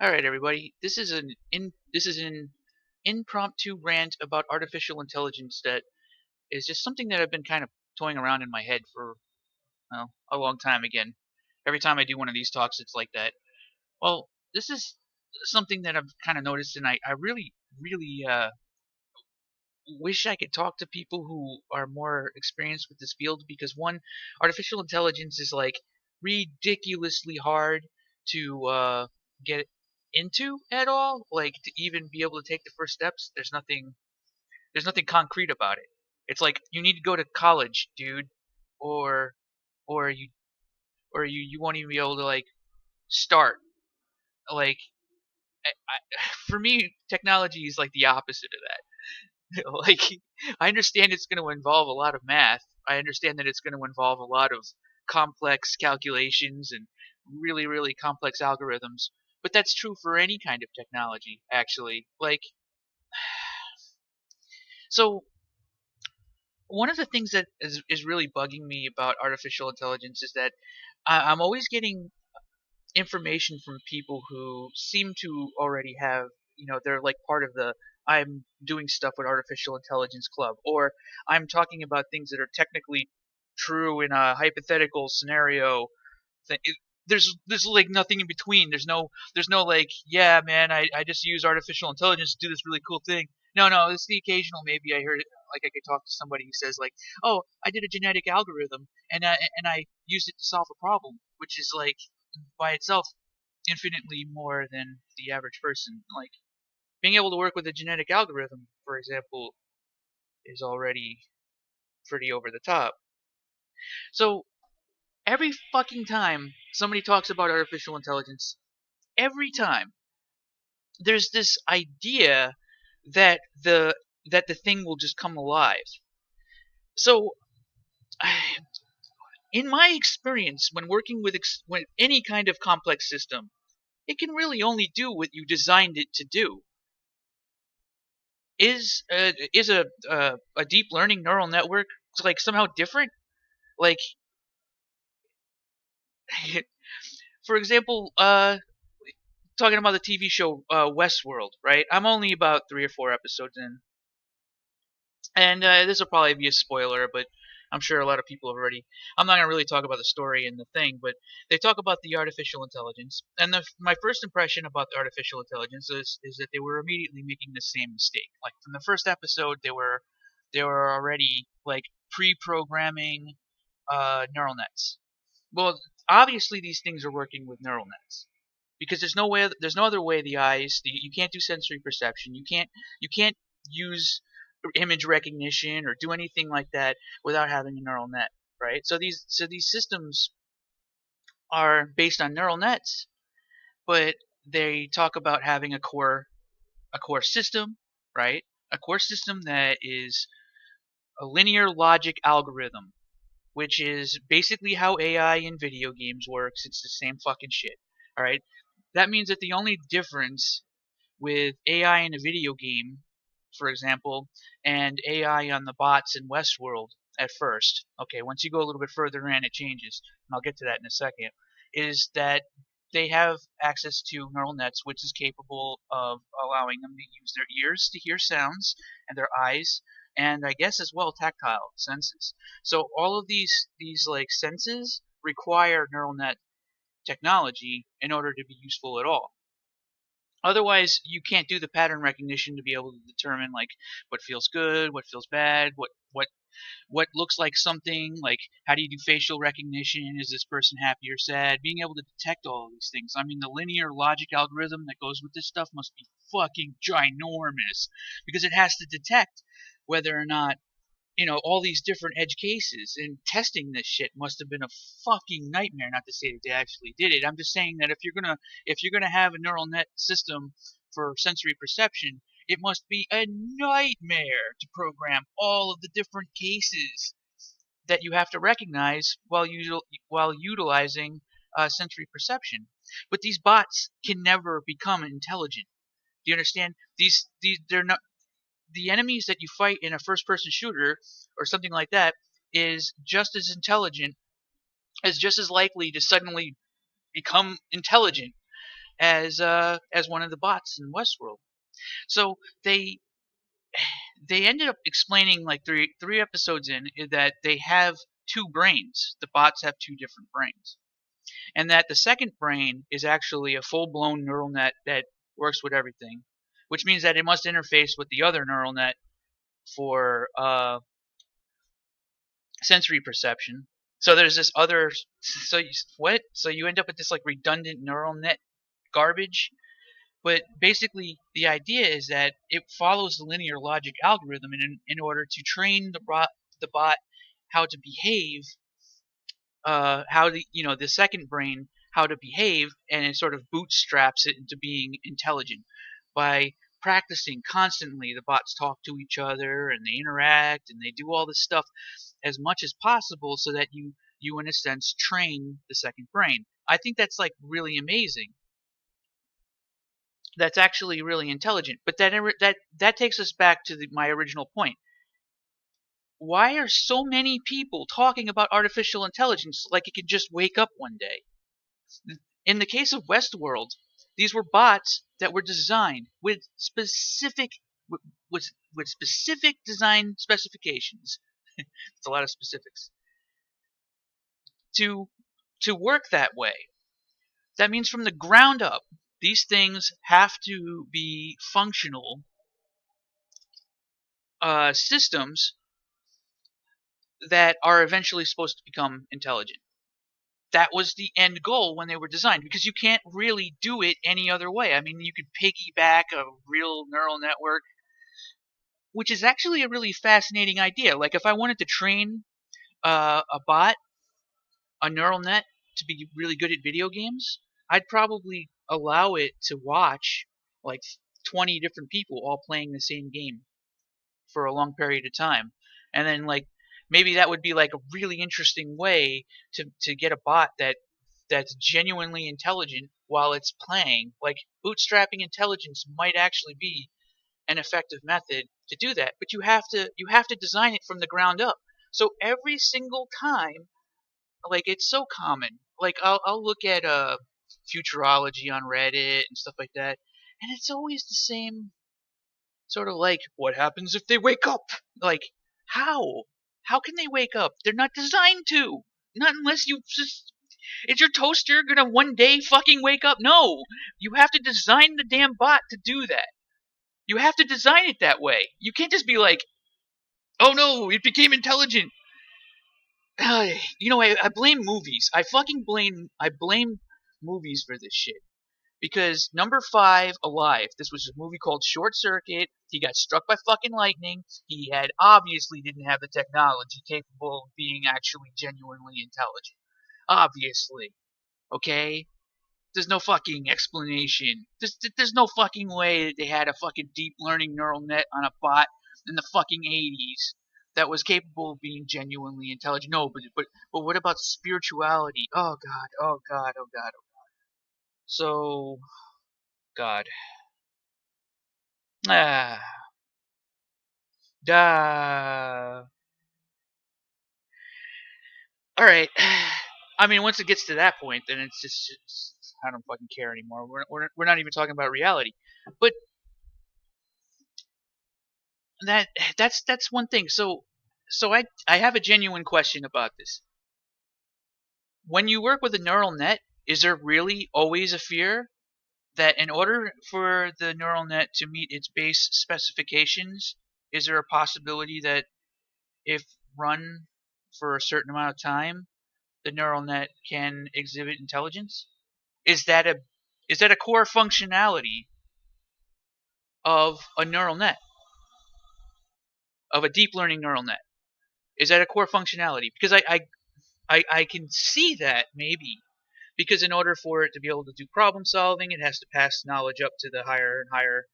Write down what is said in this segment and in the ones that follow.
All right, everybody. This is an impromptu rant about artificial intelligence that is just something that I've been kind of toying around in my head for a long time. Again, every time I do one of these talks, it's like that. Well, this is something that I've kind of noticed, and I really wish I could talk to people who are more experienced with this field because one, artificial intelligence is like ridiculously hard to get into at all. Like to even be able to take the first steps, there's nothing concrete about it. It's like you need to go to college, dude, or or you you won't even be able to like start. Like for me, technology is like the opposite of that. Like I understand it's going to involve a lot of math. I understand that it's going to involve a lot of complex calculations and really complex algorithms. But that's true for any kind of technology, actually. Like so one of the things that is really bugging me about artificial intelligence is that I'm always getting information from people who seem to already have, they're like part of the I'm doing stuff with artificial intelligence club, or I'm talking about things that are technically true in a hypothetical scenario thing. There's like nothing in between. There's no like, yeah, man, I just use artificial intelligence to do this really cool thing. No, it's the occasional maybe I heard it, like I could talk to somebody who says like, oh, I did a genetic algorithm and I used it to solve a problem, which is like by itself infinitely more than the average person. Like being able to work with a genetic algorithm, for example, is already pretty over the top. So every fucking time somebody talks about artificial intelligence, every time there's this idea that the thing will just come alive. So in my experience when working with any kind of complex system, it can really only do what you designed it to do. Is a deep learning neural network like somehow different? Like, for example, talking about the TV show Westworld, right? I'm only about 3 or 4 episodes in, and this will probably be a spoiler, but I'm sure a lot of people have already. I'm not gonna really talk about the story and the thing, but they talk about the artificial intelligence, and my first impression about the artificial intelligence is that they were immediately making the same mistake. Like from the first episode, they were already like pre-programming neural nets. Well, obviously these things are working with neural nets because there's no other way the eyes, you can't do sensory perception. You can't use image recognition or do anything like that without having a neural net, right? So these systems are based on neural nets, but they talk about having a core system, right? A core system that is a linear logic algorithm, which is basically how AI in video games works. It's the same fucking shit. All right. That means that the only difference with AI in a video game, for example, and AI on the bots in Westworld at first, okay, once you go a little bit further in, it changes, and I'll get to that in a second, is that they have access to neural nets, which is capable of allowing them to use their ears to hear sounds and their eyes, and I guess as well tactile senses. So all of these like senses require neural net technology in order to be useful at all. Otherwise, you can't do the pattern recognition to be able to determine like what feels good, what feels bad, what looks like something, like how do you do facial recognition? Is this person happy or sad? Being able to detect all of these things. I mean, the linear logic algorithm that goes with this stuff must be fucking ginormous because it has to detect whether or not all these different edge cases, and testing this shit must have been a fucking nightmare. Not to say that they actually did it. I'm just saying that if you're gonna have a neural net system for sensory perception, it must be a nightmare to program all of the different cases that you have to recognize while utilizing sensory perception. But these bots can never become intelligent. Do you understand? These they're not the enemies that you fight in a first person shooter or something like that is just as intelligent, is just as likely to suddenly become intelligent as one of the bots in Westworld. So they ended up explaining like three episodes in that they have two brains. The bots have two different brains, and that the second brain is actually a full-blown neural net that works with everything, which means that it must interface with the other neural net for sensory perception. So there's this other. So what? So you end up with this like redundant neural net garbage. But basically, the idea is that it follows the linear logic algorithm in order to train the bot how to behave, how the second brain how to behave, and it sort of bootstraps it into being intelligent by practicing constantly. The bots talk to each other and they interact and they do all this stuff as much as possible so that you in a sense train the second brain. I think that's like really amazing. That's actually really intelligent. But that takes us back to my original point. Why are so many people talking about artificial intelligence like it could just wake up one day? In the case of Westworld, these were bots that were designed with specific with specific design specifications. It's a lot of specifics to work that way. That means from the ground up, these things have to be functional systems that are eventually supposed to become intelligent. That was the end goal when they were designed, because you can't really do it any other way. I mean, you could piggyback a real neural network, which is actually a really fascinating idea. Like if I wanted to train a bot, a neural net, to be really good at video games, I'd probably allow it to watch like 20 different people all playing the same game for a long period of time. And then like maybe that would be like a really interesting way to get a bot that's genuinely intelligent while it's playing. Like bootstrapping intelligence might actually be an effective method to do that, but you have to design it from the ground up. So every single time, like it's so common. Like I'll look at futurology on Reddit and stuff like that, and it's always the same sort of like, what happens if they wake up? Like, how? How can they wake up? They're not designed to. Not unless you just. Is your toaster gonna one day fucking wake up? No! You have to design the damn bot to do that. You have to design it that way. You can't just be like, oh no, it became intelligent. I blame movies. I blame movies for this shit. Because number 5, Alive, this was a movie called Short Circuit. He got struck by fucking lightning. He had obviously didn't have the technology capable of being actually genuinely intelligent. Obviously. Okay? There's no fucking explanation. There's no fucking way that they had a fucking deep learning neural net on a bot in the fucking 80s that was capable of being genuinely intelligent. No, but what about spirituality? Oh god, oh god, oh god, oh god. So, God. Ah. Duh. Alright. I mean, once it gets to that point, then I don't fucking care anymore. We're not even talking about reality. But that's one thing. So I have a genuine question about this. When you work with a neural net, is there really always a fear that in order for the neural net to meet its base specifications, is there a possibility that if run for a certain amount of time, the neural net can exhibit intelligence? Is that a core functionality of a neural net, of a deep learning neural net? Is that a core functionality? Because I can see that maybe, because in order for it to be able to do problem solving, it has to pass knowledge up to the higher and higher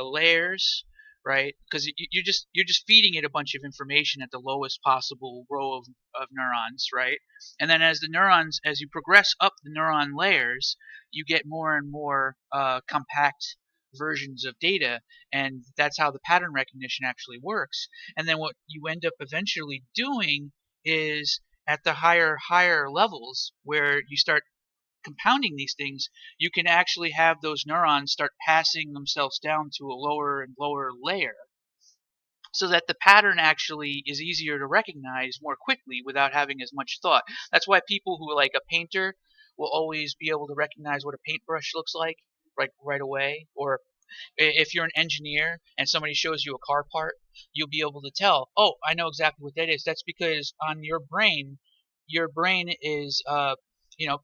layers, right? Because you're just feeding it a bunch of information at the lowest possible row of neurons, right? And then as you progress up the neuron layers, you get more and more compact versions of data, and that's how the pattern recognition actually works. And then what you end up eventually doing is at the higher levels where you start compounding these things, you can actually have those neurons start passing themselves down to a lower and lower layer, so that the pattern actually is easier to recognize more quickly without having as much thought. That's why people who are like a painter will always be able to recognize what a paintbrush looks like right away. Or if you're an engineer and somebody shows you a car part, you'll be able to tell, oh, I know exactly what that is. That's because on your brain is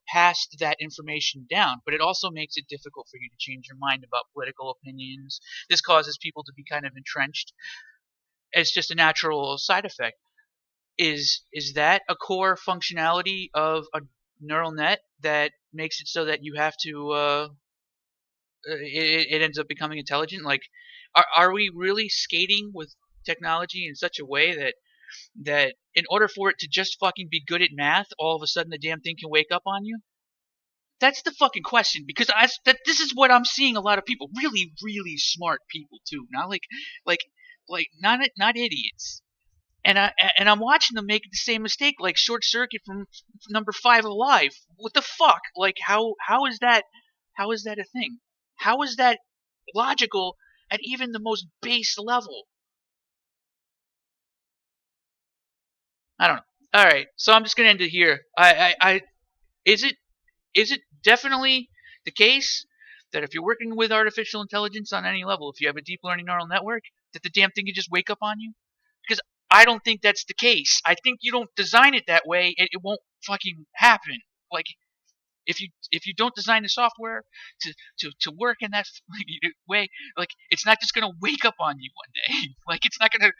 passed that information down. But it also makes it difficult for you to change your mind about political opinions. This causes people to be kind of entrenched. It's just a natural side effect. Is that a core functionality of a neural net that makes it so that you have to it ends up becoming intelligent? Like, are we really skating with technology in such a way that in order for it to just fucking be good at math, all of a sudden the damn thing can wake up on you? That's the fucking question, because this is what I'm seeing a lot of people, really, really smart people too, not like not idiots. And I'm watching them make the same mistake, like Short Circuit from number 5 Alive. What the fuck? Like, how is that? How is that a thing? How is that logical at even the most base level? I don't know. All right, so I'm just gonna end it here. Is it is it definitely the case that if you're working with artificial intelligence on any level, if you have a deep learning neural network, that the damn thing can just wake up on you? Because I don't think that's the case. I think you don't design it that way, it won't fucking happen. Like, if you don't design the software to work in that way, like, it's not just gonna wake up on you one day. Like, it's not gonna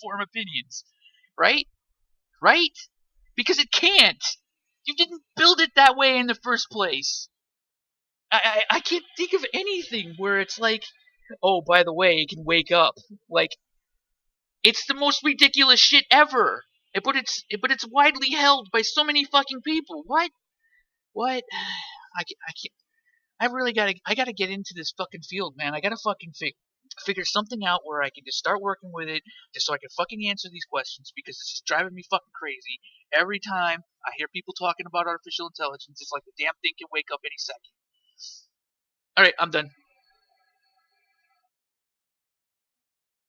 form opinions, right? Right? Because it can't. You didn't build it that way in the first place. I can't think of anything where it's like, oh, by the way, it can wake up. Like, it's the most ridiculous shit ever. But it's widely held by so many fucking people. What? What? I can't. I gotta get into this fucking field, man. I gotta fucking figure something out where I can just start working with it, just so I can fucking answer these questions, because it's just driving me fucking crazy. Every time I hear people talking about artificial intelligence, it's like the damn thing can wake up any second. All right, I'm done.